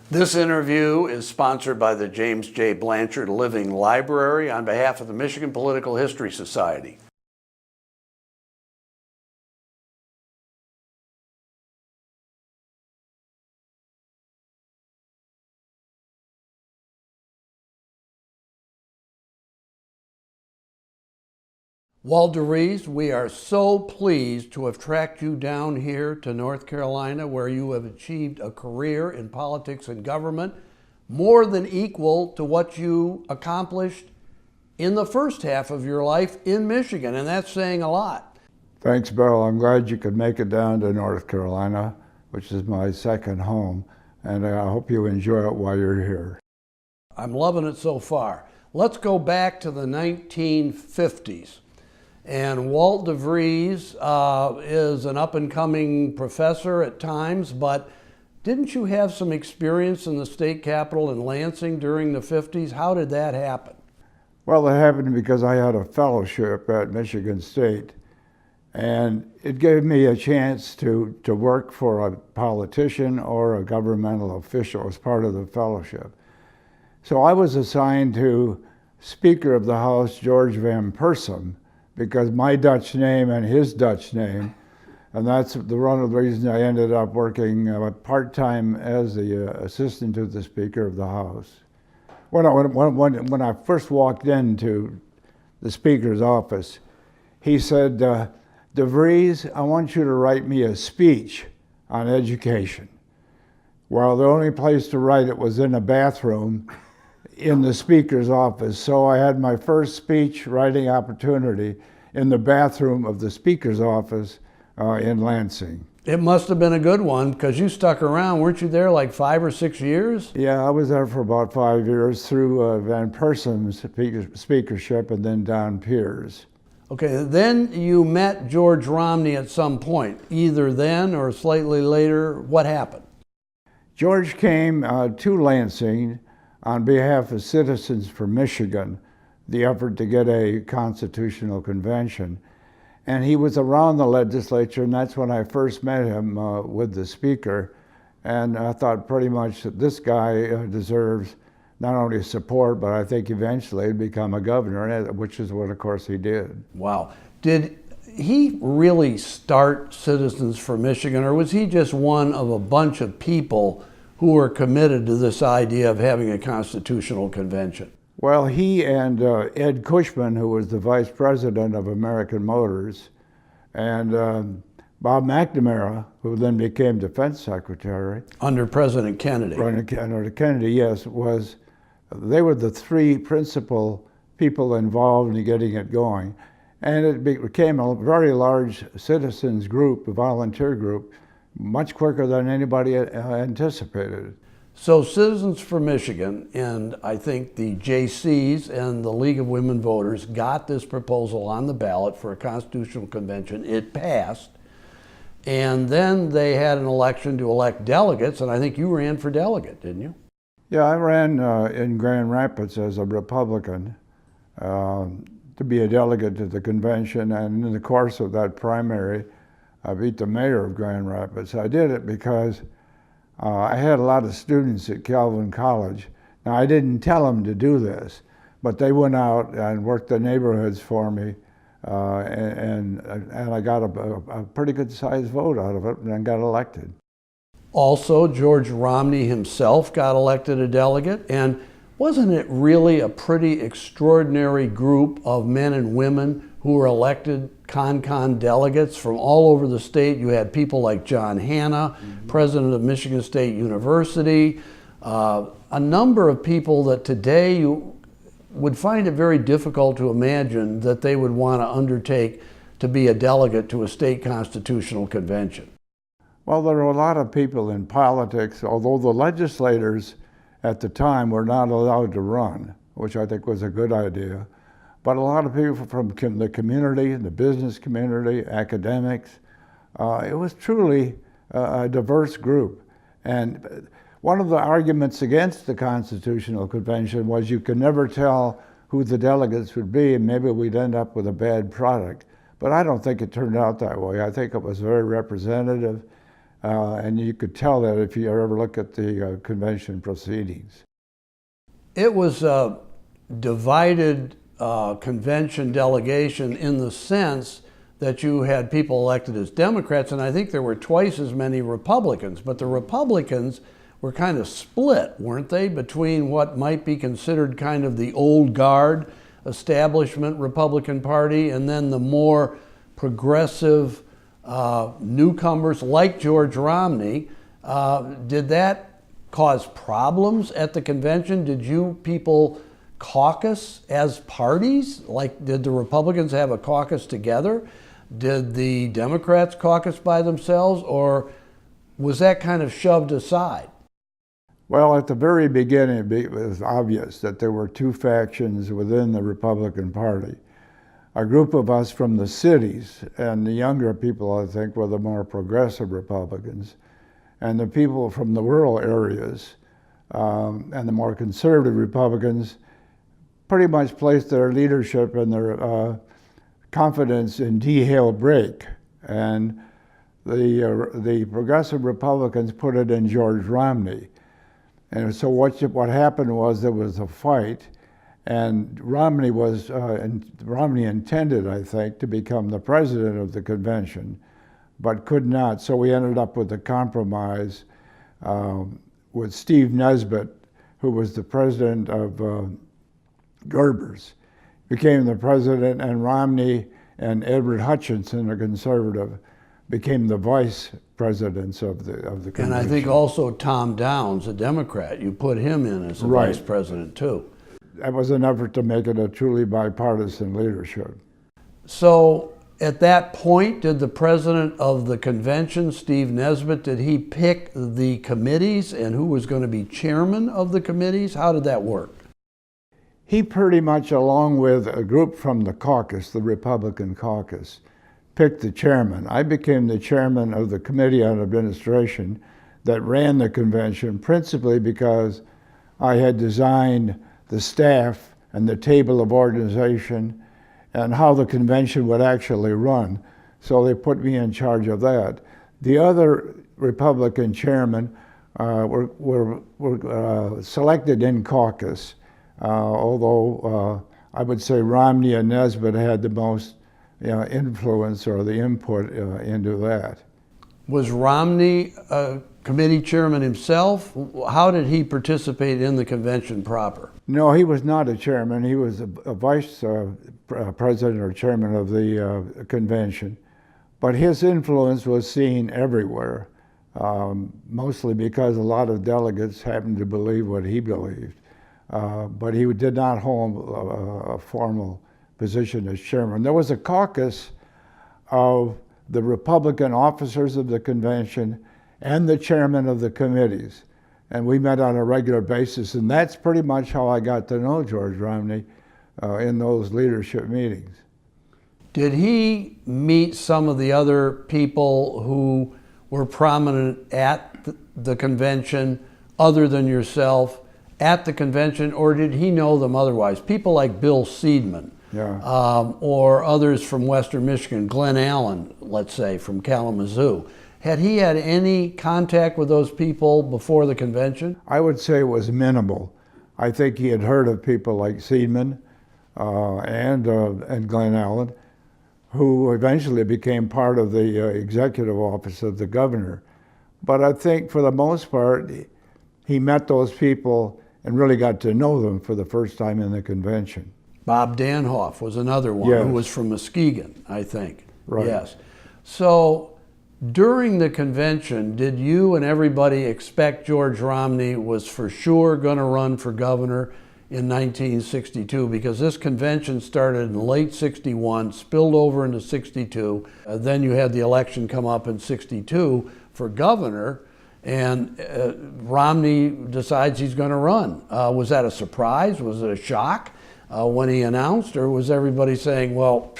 This interview is sponsored by the James J. Blanchard Living Library on behalf of the Michigan Political History Society. Walt Vries, we are so pleased to have tracked you down here to North Carolina, where you have achieved a career in politics and government more than equal to what you accomplished in the first half of your life in Michigan, and that's saying a lot. Thanks, Bill. I'm glad you could make it down to North Carolina, which is my second home, and I hope you enjoy it while you're here. I'm loving it so far. Let's go back to the 1950s. And Walt Vries is an up-and-coming professor at times, but didn't you have some experience in the state capitol in Lansing during the 50s? How did that happen? Well, it happened because I had a fellowship at Michigan State, and it gave me a chance to work for a politician or a governmental official as part of the fellowship. So I was assigned to Speaker of the House, George Van Persum, because my Dutch name and his Dutch name, and that's one of the reasons I ended up working part-time as the assistant to the Speaker of the House. When I first walked into the Speaker's office, he said, De Vries, I want you to write me a speech on education. Well, the only place to write it was in a bathroom in the Speaker's office. So I had my first speech writing opportunity in the bathroom of the Speaker's office in Lansing. It must have been a good one, because you stuck around. Weren't you there like 5 or 6 years? Yeah, I was there for about 5 years through Van Persum's speakership and then Don Pierce. Okay, then you met George Romney at some point, either then or slightly later. What happened? George came to Lansing on behalf of Citizens for Michigan, the effort to get a constitutional convention. And he was around the legislature, and that's when I first met him with the Speaker. And I thought pretty much that this guy deserves not only support, but I think eventually he'd become a governor, which is what, of course, he did. Wow. Did he really start Citizens for Michigan, or was he just one of a bunch of people who were committed to this idea of having a constitutional convention? Well, he and Ed Cushman, who was the vice president of American Motors, and Bob McNamara, who then became defense secretary. Under President Kennedy. Under Kennedy, yes, they were the three principal people involved in getting it going. And it became a very large citizens group, a volunteer group, much quicker than anybody anticipated. So Citizens for Michigan, and I think the JCs and the League of Women Voters got this proposal on the ballot for a constitutional convention. It passed, and then they had an election to elect delegates, and I think you ran for delegate, didn't you? Yeah, I ran in Grand Rapids as a Republican to be a delegate to the convention, and in the course of that primary, I beat the mayor of Grand Rapids. I did it because I had a lot of students at Calvin College. Now, I didn't tell them to do this, but they went out and worked the neighborhoods for me, and I got a pretty good sized vote out of it and got elected. Also, George Romney himself got elected a delegate, and wasn't it really a pretty extraordinary group of men and women who were elected con delegates from all over the state? You had people like John Hanna, president of Michigan State University, a number of people that today you would find it very difficult to imagine that they would want to undertake to be a delegate to a state constitutional convention. Well, there were a lot of people in politics, although the legislators at the time were not allowed to run, which I think was a good idea. But a lot of people from the community, the business community, academics. It was truly a diverse group. And one of the arguments against the Constitutional Convention was you could never tell who the delegates would be, and maybe we'd end up with a bad product. But I don't think it turned out that way. I think it was very representative. And you could tell that if you ever look at the convention proceedings. It was a divided convention delegation in the sense that you had people elected as Democrats, and I think there were twice as many Republicans. But the Republicans were kind of split, weren't they, between what might be considered kind of the old guard establishment Republican Party and then the more progressive newcomers like George Romney. Did that cause problems at the convention? Did you people caucus as parties? Like, did the Republicans have a caucus together? Did the Democrats caucus by themselves, or was that kind of shoved aside? Well, at the very beginning, it was obvious that there were two factions within the Republican Party. A group of us from the cities, and the younger people, I think, were the more progressive Republicans, and the people from the rural areas and the more conservative Republicans pretty much placed their leadership and their confidence in D. Hale Brake. And the progressive Republicans put it in George Romney. And so what happened was there was a fight, and Romney intended, I think, to become the president of the convention, but could not. So we ended up with a compromise with Steve Nesbitt, who was the president of Gerber's, became the president, and Romney and Edward Hutchinson, a conservative, became the vice presidents of the convention. And I think also Tom Downs, a Democrat, you put him in as a vice president too. That was an effort to make it a truly bipartisan leadership. So at that point, did the president of the convention, Steve Nesbitt, did he pick the committees and who was going to be chairman of the committees? How did that work? He pretty much, along with a group from the caucus, the Republican caucus, picked the chairman. I became the chairman of the Committee on Administration that ran the convention, principally because I had designed the staff and the table of organization and how the convention would actually run. So they put me in charge of that. The other Republican chairmen were selected in caucus, although I would say Romney and Nesbitt had the most influence or the input into that. Was Romney a committee chairman himself? How did he participate in the convention proper? No, he was not a chairman. He was a vice president or chairman of the convention. But his influence was seen everywhere, mostly because a lot of delegates happened to believe what he believed. But he did not hold a formal position as chairman. There was a caucus of the Republican officers of the convention and the chairman of the committees. And we met on a regular basis, and that's pretty much how I got to know George Romney in those leadership meetings. Did he meet some of the other people who were prominent at the convention other than yourself at the convention, or did he know them otherwise? People like Bill Seidman. Yeah. Or others from Western Michigan, Glenn Allen, let's say, from Kalamazoo. Had he had any contact with those people before the convention? I would say it was minimal. I think he had heard of people like Seidman and Glenn Allen, who eventually became part of the executive office of the governor. But I think for the most part, he met those people and really got to know them for the first time in the convention. Bob Danhoff was another one, yes, who was from Muskegon, I think. Right. Yes. So during the convention, did you and everybody expect George Romney was for sure going to run for governor in 1962? Because this convention started in late 61, spilled over into 62. Then you had the election come up in 62 for governor, and Romney decides he's going to run. Was that a surprise? Was it a shock when he announced, or was everybody saying, well,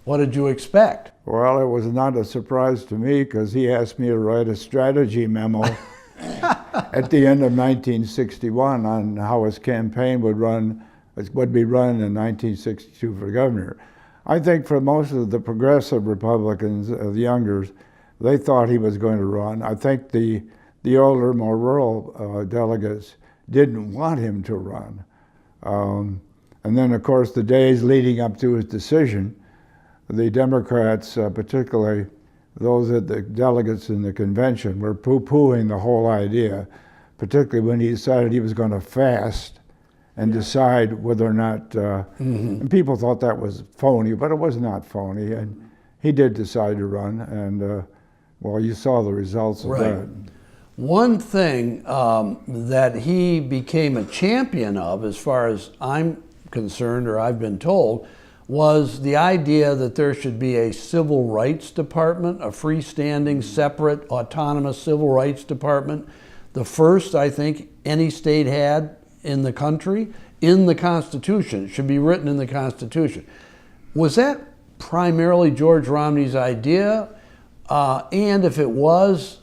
what did you expect? Well, it was not a surprise to me because he asked me to write a strategy memo at the end of 1961 on how his campaign would be run in 1962 for governor. I think for most of the progressive Republicans, the youngers, they thought he was going to run. I think the older, more rural delegates didn't want him to run. And then, of course, the days leading up to his decision, the Democrats, particularly those at the delegates in the convention, were poo-pooing the whole idea, particularly when he decided he was going to fast and decide whether or not, and people thought that was phony, but it was not phony. And he did decide to run, and well, you saw the results of that. One thing that he became a champion of, as far as I'm concerned, or I've been told, was the idea that there should be a civil rights department, a freestanding, separate, autonomous civil rights department. The first, I think, any state had in the country, in the Constitution. It should be written in the Constitution. Was that primarily George Romney's idea? And if it was,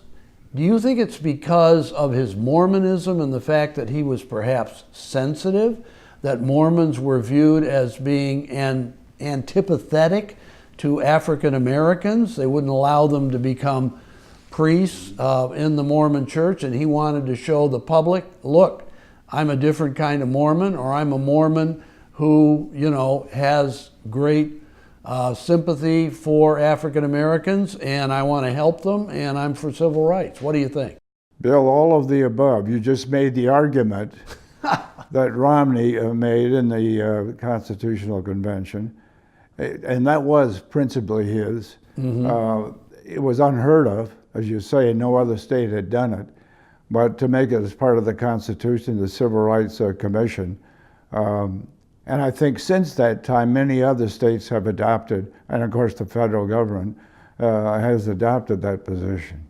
do you think it's because of his Mormonism and the fact that he was perhaps sensitive, that Mormons were viewed as being antipathetic to African Americans? They wouldn't allow them to become priests in the Mormon church, and he wanted to show the public, look, I'm a different kind of Mormon, or I'm a Mormon who, you know, has great sympathy for African Americans, and I want to help them, and I'm for civil rights. What do you think? Bill, all of the above. You just made the argument that Romney made in the Constitutional Convention, and that was principally his. It was unheard of, as you say, no other state had done it, but to make it as part of the Constitution, the Civil Rights Commission. And I think since that time, many other states have adopted, and of course the federal government has adopted that position.